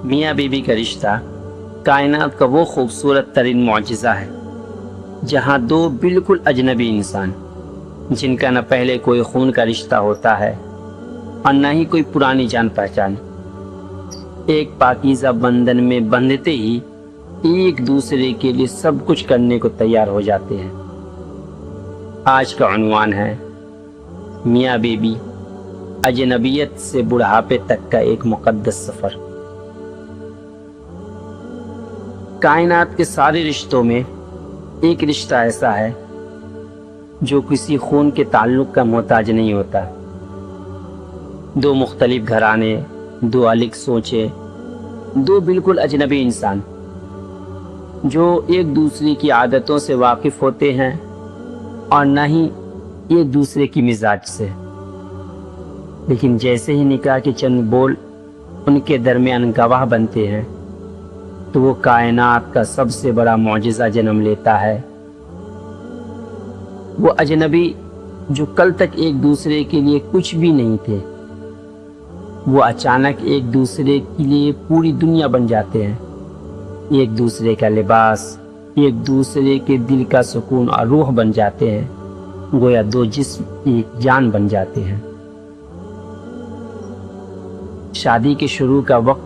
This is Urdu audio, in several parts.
میاں بیوی کا رشتہ کائنات کا وہ خوبصورت ترین معجزہ ہے جہاں دو بالکل اجنبی انسان، جن کا نہ پہلے کوئی خون کا رشتہ ہوتا ہے اور نہ ہی کوئی پرانی جان پہچان، ایک پاکیزہ بندھن میں بندھتے ہی ایک دوسرے کے لیے سب کچھ کرنے کو تیار ہو جاتے ہیں۔ آج کا عنوان ہے میاں بیوی، اجنبیت سے بڑھاپے تک کا ایک مقدس سفر۔ کائنات کے سارے رشتوں میں ایک رشتہ ایسا ہے جو کسی خون کے تعلق کا محتاج نہیں ہوتا۔ دو مختلف گھرانے، دو الگ سوچیں، دو بالکل اجنبی انسان جو ایک دوسرے کی عادتوں سے واقف ہوتے ہیں اور نہ ہی ایک دوسرے کی مزاج سے، لیکن جیسے ہی نکاح کے چند بول ان کے درمیان گواہ بنتے ہیں تو وہ کائنات کا سب سے بڑا معجزہ جنم لیتا ہے۔ وہ اجنبی جو کل تک ایک دوسرے کے لیے کچھ بھی نہیں تھے، وہ اچانک ایک دوسرے کے لیے پوری دنیا بن جاتے ہیں، ایک دوسرے کا لباس، ایک دوسرے کے دل کا سکون اور روح بن جاتے ہیں، گویا دو جسم ایک جان بن جاتے ہیں۔ شادی کے شروع کا وقت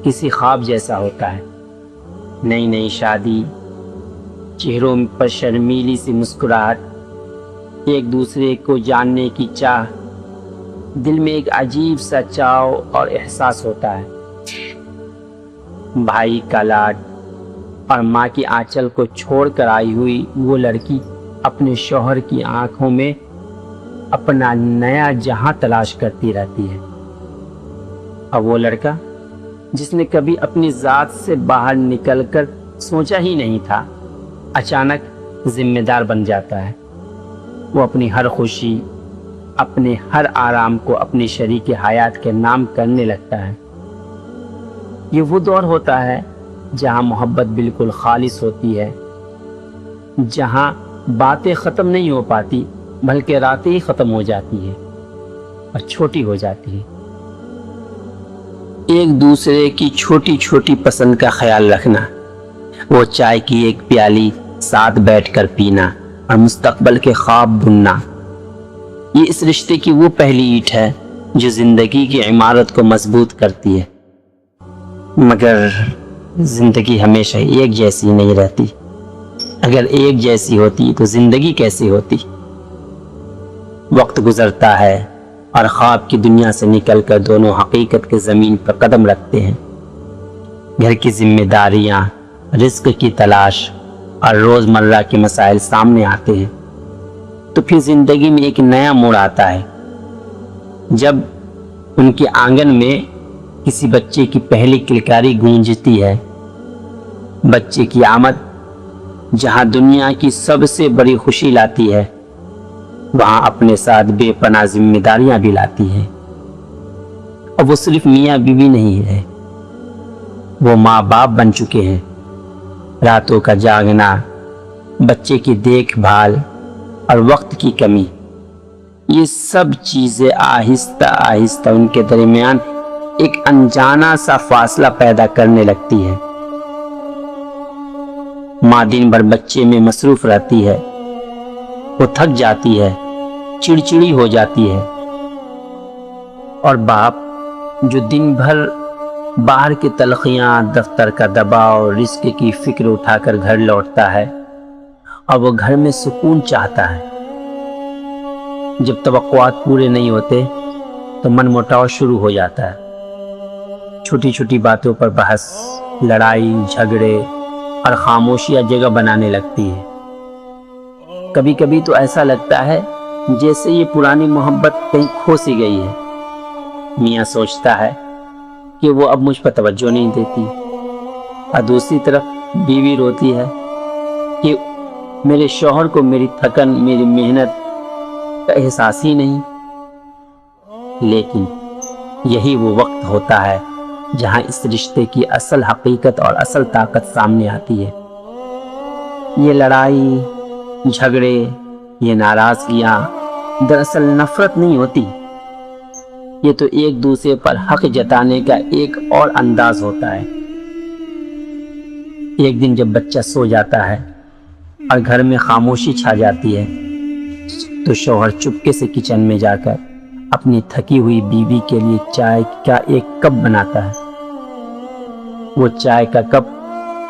کسی خواب جیسا ہوتا ہے۔ نئی نئی شادی، چہروں پر شرمیلی سی مسکراہٹ، ایک دوسرے کو جاننے کی چاہ، دل میں ایک عجیب سا چاؤ اور احساس ہوتا ہے۔ بھائی کا لاڈ اور ماں کی آنچل کو چھوڑ کر آئی ہوئی وہ لڑکی اپنے شوہر کی آنکھوں میں اپنا نیا جہاں تلاش کرتی رہتی ہے، اور وہ لڑکا جس نے کبھی اپنی ذات سے باہر نکل کر سوچا ہی نہیں تھا، اچانک ذمہ دار بن جاتا ہے۔ وہ اپنی ہر خوشی، اپنے ہر آرام کو اپنی شریک حیات کے نام کرنے لگتا ہے۔ یہ وہ دور ہوتا ہے جہاں محبت بالکل خالص ہوتی ہے، جہاں باتیں ختم نہیں ہو پاتی بلکہ راتیں ہی ختم ہو جاتی ہے اور چھوٹی ہو جاتی ہے۔ ایک دوسرے کی چھوٹی چھوٹی پسند کا خیال رکھنا، وہ چائے کی ایک پیالی ساتھ بیٹھ کر پینا اور مستقبل کے خواب بننا، یہ اس رشتے کی وہ پہلی اینٹ ہے جو زندگی کی عمارت کو مضبوط کرتی ہے۔ مگر زندگی ہمیشہ ایک جیسی نہیں رہتی۔ اگر ایک جیسی ہوتی تو زندگی کیسی ہوتی؟ وقت گزرتا ہے اور خواب کی دنیا سے نکل کر دونوں حقیقت کے زمین پر قدم رکھتے ہیں۔ گھر کی ذمہ داریاں، رزق کی تلاش اور روزمرہ کے مسائل سامنے آتے ہیں تو پھر زندگی میں ایک نیا موڑ آتا ہے، جب ان کے آنگن میں کسی بچے کی پہلی کلکاری گونجتی ہے۔ بچے کی آمد جہاں دنیا کی سب سے بڑی خوشی لاتی ہے، وہاں اپنے ساتھ بے پناہ ذمہ داریاں بھی لاتی ہے۔ اور وہ صرف میاں بیوی نہیں ہے، وہ ماں باپ بن چکے ہیں۔ راتوں کا جاگنا، بچے کی دیکھ بھال اور وقت کی کمی، یہ سب چیزیں آہستہ آہستہ ان کے درمیان ایک انجانا سا فاصلہ پیدا کرنے لگتی ہے۔ ماں دن بھر بچے میں مصروف رہتی ہے، وہ تھک جاتی ہے، چڑچڑی ہو جاتی ہے، اور باپ جو دن بھر باہر کی تلخیاں، دفتر کا دباؤ، رزق کی فکر اٹھا کر گھر لوٹتا ہے، اور وہ گھر میں سکون چاہتا ہے۔ جب توقعات پورے نہیں ہوتے تو من موٹاؤ شروع ہو جاتا ہے۔ چھوٹی چھوٹی باتوں پر بحث، لڑائی جھگڑے اور خاموشیاں جگہ بنانے لگتی ہے۔ کبھی کبھی تو ایسا لگتا ہے جیسے یہ پرانی محبت کہیں کھو سی گئی ہے۔ میاں سوچتا ہے کہ وہ اب مجھ پر توجہ نہیں دیتی، اور دوسری طرف بیوی روتی ہے کہ میرے شوہر کو میری تھکن، میری محنت کا احساس ہی نہیں۔ لیکن یہی وہ وقت ہوتا ہے جہاں اس رشتے کی اصل حقیقت اور اصل طاقت سامنے آتی ہے۔ یہ لڑائی جھگڑے، یہ ناراضگیاں دراصل نفرت نہیں ہوتی، یہ تو ایک دوسرے پر حق جتانے کا ایک اور انداز ہوتا ہے۔ ایک دن جب بچہ سو جاتا ہے اور گھر میں خاموشی چھا جاتی ہے تو شوہر چپکے سے کچن میں جا کر اپنی تھکی ہوئی بیوی کے لیے چائے کا ایک کپ بناتا ہے۔ وہ چائے کا کپ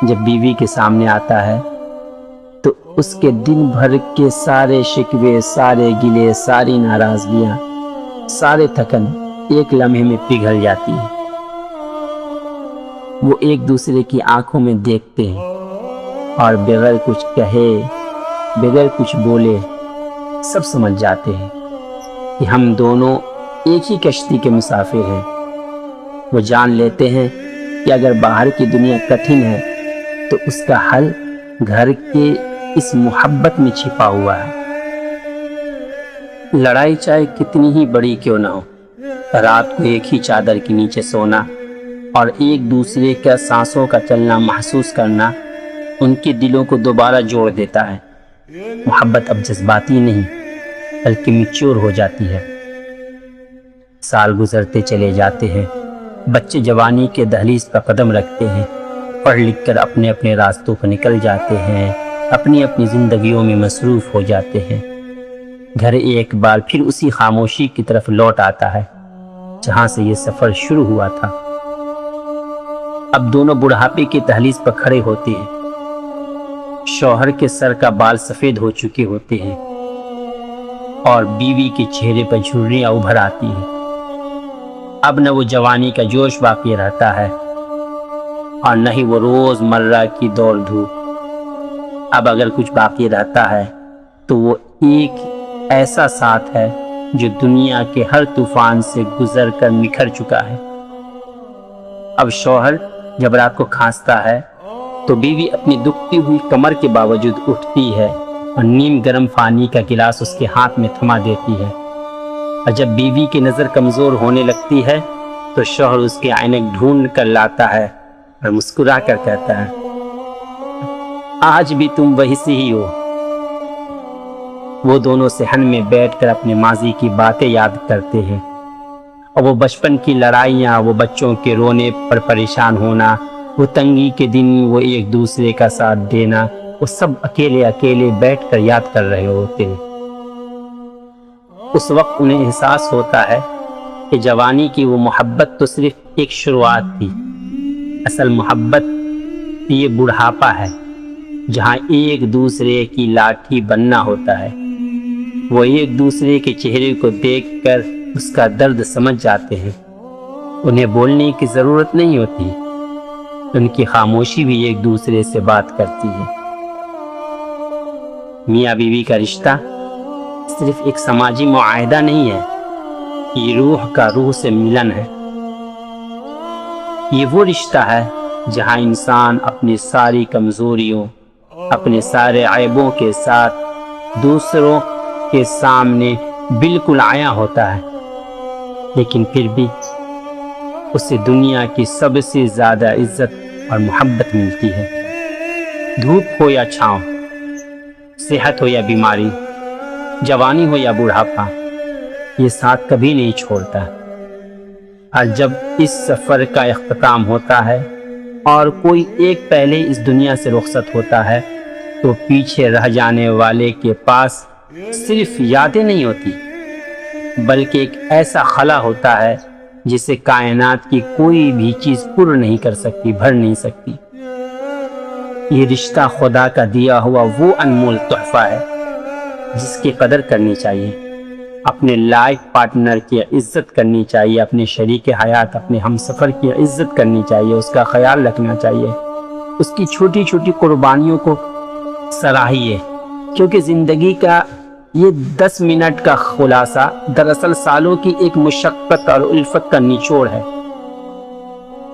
جب بیوی کے سامنے آتا ہے تو اس کے دن بھر کے سارے شکوے، سارے گلے، ساری ناراضگیاں، سارے تھکن ایک لمحے میں پگھل جاتی ہے۔ وہ ایک دوسرے کی آنکھوں میں دیکھتے ہیں اور بغیر کچھ کہے، بغیر کچھ بولے سب سمجھ جاتے ہیں کہ ہم دونوں ایک ہی کشتی کے مسافر ہیں۔ وہ جان لیتے ہیں کہ اگر باہر کی دنیا کٹھن ہے تو اس کا حل گھر کے اس محبت میں چھپا ہوا ہے۔ لڑائی چاہے کتنی ہی بڑی کیوں نہ ہو، رات کو ایک ہی چادر کے نیچے سونا اور ایک دوسرے کا سانسوں کا چلنا محسوس کرنا ان کے دلوں کو دوبارہ جوڑ دیتا ہے۔ محبت اب جذباتی نہیں بلکہ میچور ہو جاتی ہے۔ سال گزرتے چلے جاتے ہیں، بچے جوانی کے دہلیز پر قدم رکھتے ہیں، پڑھ لکھ کر اپنے اپنے راستوں پر نکل جاتے ہیں، اپنی اپنی زندگیوں میں مصروف ہو جاتے ہیں۔ گھر ایک بار پھر اسی خاموشی کی طرف لوٹ آتا ہے جہاں سے یہ سفر شروع ہوا تھا۔ اب دونوں بڑھاپے کی دہلیز پر کھڑے ہوتے ہیں۔ شوہر کے سر کا بال سفید ہو چکے ہوتے ہیں اور بیوی کے چہرے پر جھرریاں ابھر آتی ہیں۔ اب نہ وہ جوانی کا جوش باقی رہتا ہے اور نہ ہی وہ روز مرہ کی دوڑ دھوپ۔ اب اگر کچھ باقی رہتا ہے تو وہ ایک ایسا ساتھ ہے جو دنیا کے ہر طوفان سے گزر کر نکھر چکا ہے۔ اب شوہر جب رات کو کھانستا ہے تو بیوی اپنی دکھتی ہوئی کمر کے باوجود اٹھتی ہے اور نیم گرم پانی کا گلاس اس کے ہاتھ میں تھما دیتی ہے۔ اور جب بیوی کی نظر کمزور ہونے لگتی ہے تو شوہر اس کے عینک ڈھونڈ کر لاتا ہے اور مسکرا کر کہتا ہے، آج بھی تم وہی سے ہی ہو۔ وہ دونوں صحن میں بیٹھ کر اپنے ماضی کی باتیں یاد کرتے ہیں، اور وہ بچپن کی لڑائیاں، وہ بچوں کے رونے پر پریشان ہونا، وہ تنگی کے دن، وہ ایک دوسرے کا ساتھ دینا، وہ سب اکیلے اکیلے بیٹھ کر یاد کر رہے ہوتے ہیں۔ اس وقت انہیں احساس ہوتا ہے کہ جوانی کی وہ محبت تو صرف ایک شروعات تھی، اصل محبت یہ بڑھاپا ہے جہاں ایک دوسرے کی لاٹھی بننا ہوتا ہے۔ وہ ایک دوسرے کے چہرے کو دیکھ کر اس کا درد سمجھ جاتے ہیں۔ انہیں بولنے کی ضرورت نہیں ہوتی، ان کی خاموشی بھی ایک دوسرے سے بات کرتی ہے۔ میاں بیوی کا رشتہ صرف ایک سماجی معاہدہ نہیں ہے، یہ روح کا روح سے ملن ہے۔ یہ وہ رشتہ ہے جہاں انسان اپنی ساری کمزوریوں، اپنے سارے عیبوں کے ساتھ دوسروں کے سامنے بالکل عیاں ہوتا ہے، لیکن پھر بھی اسے دنیا کی سب سے زیادہ عزت اور محبت ملتی ہے۔ دھوپ ہو یا چھاؤں، صحت ہو یا بیماری، جوانی ہو یا بڑھاپا، یہ ساتھ کبھی نہیں چھوڑتا۔ اور جب اس سفر کا اختتام ہوتا ہے اور کوئی ایک پہلے اس دنیا سے رخصت ہوتا ہے تو پیچھے رہ جانے والے کے پاس صرف یادیں نہیں ہوتی بلکہ ایک ایسا خلا ہوتا ہے جسے کائنات کی کوئی بھی چیز پر نہیں کر سکتی، بھر نہیں سکتی۔ یہ رشتہ خدا کا دیا ہوا وہ انمول تحفہ ہے جس کی قدر کرنی چاہیے، اپنے لائف پارٹنر کی عزت کرنی چاہیے، اپنے شریک حیات، اپنے ہمسفر کی عزت کرنی چاہیے، اس کا خیال رکھنا چاہیے، اس کی چھوٹی چھوٹی قربانیوں کو سراہیے، کیونکہ زندگی کا یہ 10 منٹ کا خلاصہ دراصل سالوں کی ایک مشقت اور الفت کا نچوڑ ہے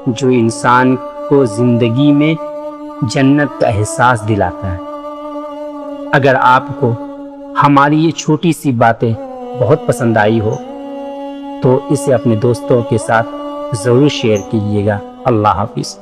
جو انسان کو زندگی میں جنت کا احساس دلاتا ہے۔ اگر آپ کو ہماری یہ چھوٹی سی باتیں بہت پسند آئی ہو تو اسے اپنے دوستوں کے ساتھ ضرور شیئر کیجیے گا۔ اللہ حافظ۔